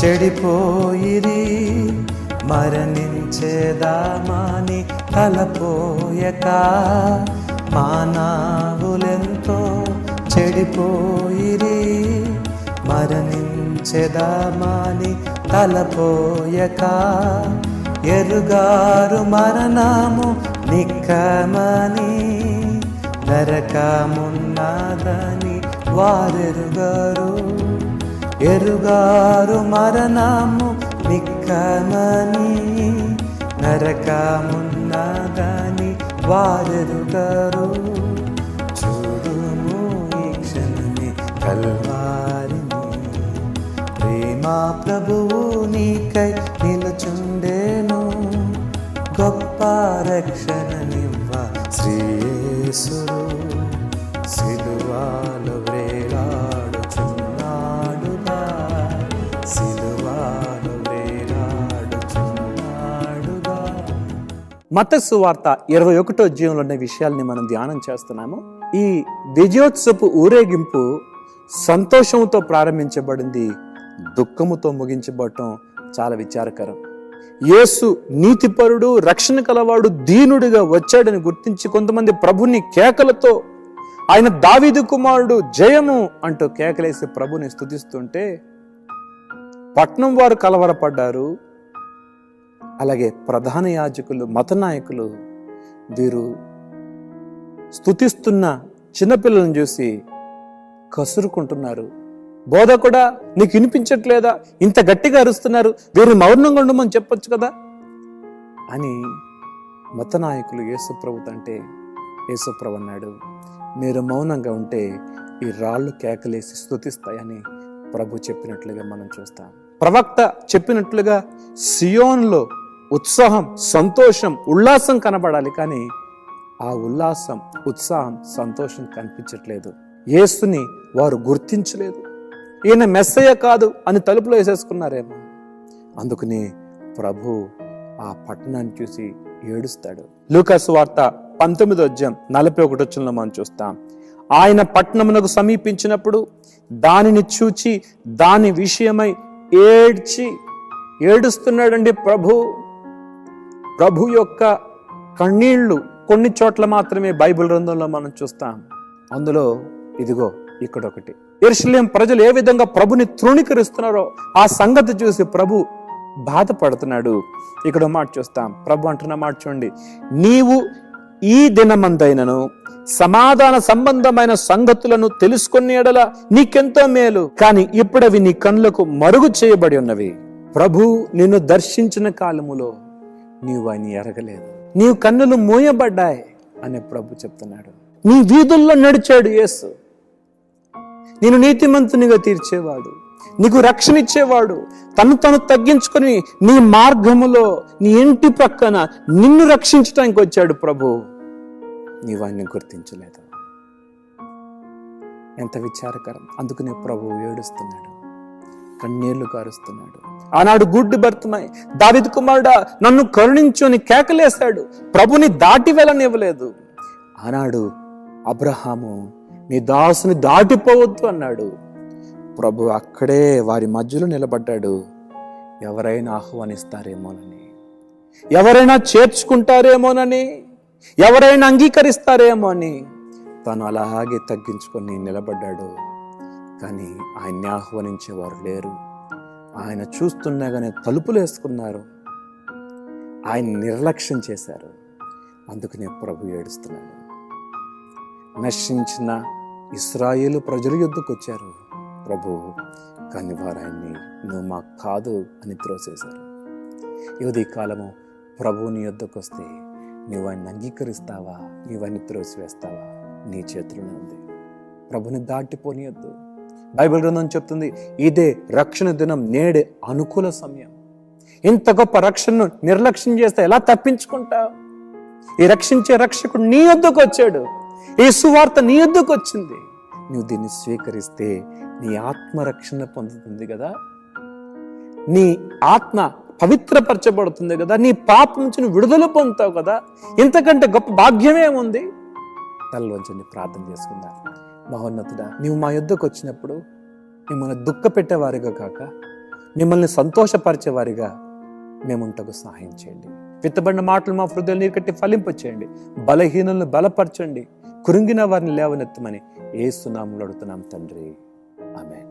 చెడిపోయిరి, మరణించేదామాని తలపోయక, మానవులెంతో చెడిపోయిరి, మరణించేదామాని తలపోయక, ఎరుగారు మరణము నిక్కమని, నరకమున్నదని వారెరుగారు. ఎరుగారు మరణము నిక్కమని, నరకమున్నదని వారెరుగారు. చూడుము ఈ క్షణమే కల్వారిని, ప్రేమా ప్రభువు నీకై నిలుచుండెను, గొప్ప రక్షణనివ్వ శ్రీయేసుడు, సిలువలో వేలాడుచున్నాడుగా, సిలువలో వేలాడుచున్నాడుగా. మత్తయి సువార్త 21వ అధ్యాయంలో ఉన్న విషయాల్ని మనం ధ్యానం చేస్తున్నాము. ఈ విజయోత్సవపు ఊరేగింపు సంతోషంతో ప్రారంభించబడింది, దుఃఖముతో ముగించబడటం చాలా విచారకరం. యేసు నీతిపరుడు, రక్షణ కలవాడు, దీనుడిగా వచ్చాడని గుర్తించి కొంతమంది ప్రభుని కేకలతో, ఆయన దావీదు కుమారుడు జయము అంటూ కేకలేసి ప్రభుని స్తుతిస్తుంటే పట్నం వారు కలవరపడ్డారు. అలాగే ప్రధాన యాజకులు, మత నాయకులు వీరు స్తుతిస్తున్న చిన్నపిల్లలను చూసి కసురుకుంటున్నారు. బోధకుడా, నీకు వినిపించట్లేదా? ఇంత గట్టిగా అరుస్తున్నారు, వీరిని మౌనంగా ఉండమని చెప్పొచ్చు కదా అని మత నాయకులు యేసుప్రభు అంటే, యేసుప్రభు అన్నాడు, మీరు మౌనంగా ఉంటే ఈ రాళ్ళు కేకలేసి స్తుతిస్తాయని ప్రభు చెప్పినట్లుగా మనం చూస్తాం. ప్రవక్త చెప్పినట్లుగా సియోన్లో ఉత్సాహం, సంతోషం, ఉల్లాసం కనబడాలి, కానీ ఆ ఉల్లాసం, ఉత్సాహం, సంతోషం కనిపించట్లేదు. యేసుని వారు గుర్తించలేదు. ఈయన మెస్సయ్య కాదు అని తలుపులో వేసేసుకున్నారేమో. అందుకని ప్రభు ఆ పట్టణాన్ని చూసి ఏడుస్తాడు. లూకా సువార్త 19వ అధ్యాయం 41వ వచనంలో మనం చూస్తాం. ఆయన పట్టణమునకు సమీపించినప్పుడు దానిని చూచి దాని విషయమై ఏడుస్తున్నాడండి ప్రభు యొక్క కన్నీళ్లు కొన్ని చోట్ల మాత్రమే బైబిల్ గ్రంథంలో మనం చూస్తాం. అందులో ఇదిగో ఇక్కడొకటి. యెరూషలేము ప్రజలు ఏ విధంగా ప్రభుని తృణీకరిస్తున్నారో ఆ సంగతి చూసి ప్రభు బాధపడుతున్నాడు. ఇక్కడ మాట చూస్తాం. ప్రభు అంటున్న మాట చూడండి, నీవు ఈ దినమందైనను సమాధాన సంబంధమైన సంగతులను తెలుసుకునే యెడల నీకెంతో మేలు, కానీ ఇప్పుడవి నీ కన్నులకు మరుగు చేయబడి ఉన్నవి. ప్రభు నిన్ను దర్శించిన కాలములో నీవు ఆయన ఎరగలేదు, నీవు కన్నులు మూయబడ్డాయి అని ప్రభు చెప్తున్నాడు. నీ వీధుల్లో నడిచాడు యేసు, నేను నీతిమంతునిగా తీర్చేవాడు, నీకు రక్షణ ఇచ్చేవాడు, తను తగ్గించుకొని నీ మార్గములో, నీ ఇంటి పక్కన నిన్ను రక్షించడానికి వచ్చాడు ప్రభు. నీవు ఆయన్ని గుర్తించలేదు. ఎంత విచారకరం. అందుకనే ప్రభు ఏడుస్తున్నాడు, కన్నీళ్లు కారుస్తున్నాడు. ఆనాడు గుడ్డి భర్తమై, దావీదు కుమారుడా నన్ను కరుణించు అని కేకలేశాడు, ప్రభుని దాటి వెళ్ళనివ్వలేదు. ఆనాడు అబ్రహాము నీ దాసుని దాటిపోవద్దు అన్నాడు. ప్రభు అక్కడే వారి మధ్యలో నిలబడ్డాడు. ఎవరైనా ఆహ్వానిస్తారేమోనని, ఎవరైనా చేర్చుకుంటారేమోనని, ఎవరైనా అంగీకరిస్తారేమో అని తను అలాగే తగ్గించుకొని నిలబడ్డాడు. కానీ ఆయన్ని ఆహ్వానించేవారు లేరు. ఆయన చూస్తున్నాగానే తలుపులు వేసుకున్నారు, ఆయన నిర్లక్ష్యం చేశారు. అందుకనే ప్రభు ఏడుస్తున్నాడు. నశించిన ఇశ్రాయేలు ప్రజల యుద్ధకు వచ్చారు ప్రభు, కానీ వారు ఆయన్ని నువ్వు మాకు కాదు అని త్రోసేశారు. ఈ కాలము ప్రభువుని యుద్ధకు వస్తే నీవు ఆయన్ని అంగీకరిస్తావా, నీవు ఆయన్ని త్రోసివేస్తావా, నీ చేతిలోనే ఉంది. ప్రభుని దాటిపోనియొద్దు. బైబిల్ గ్రంథం చెప్తుంది, ఇదే రక్షణ దినం, నేడే అనుకూల సమయం. ఇంత గొప్ప రక్షణను నిర్లక్ష్యం చేస్తే ఎలా తప్పించుకుంటావు? ఈ రక్షించే రక్షకుడు నీ యొద్దకు వచ్చాడు, ఈ సువార్త నీ యొద్దకు వచ్చింది. నువ్వు దీన్ని స్వీకరిస్తే నీ ఆత్మ రక్షణ పొందుతుంది కదా, నీ ఆత్మ పవిత్రపరచబడుతుంది కదా, నీ పాపం నుంచి నువ్వు విడుదల పొందుతావు కదా. ఇంతకంటే గొప్ప భాగ్యమే ఉంది. తలలోంచి ప్రార్థన చేసుకుందాం. మహోన్నతుడా, నీవు మా యుద్ధకు వచ్చినప్పుడు మిమ్మల్ని దుఃఖ పెట్టేవారిగా కాక మిమ్మల్ని సంతోషపరిచేవారిగా మేముంటకు సహాయం చేయండి. విత్తబడిన మాటలు మా హృదయాలు నీరు కట్టి ఫలింప చేయండి. బలహీనులను బలపరచండి. కృంగిన వారిని లేవనెత్తమని యేసు నామములో అడుగుతున్నాం తండ్రి. ఆమేన్.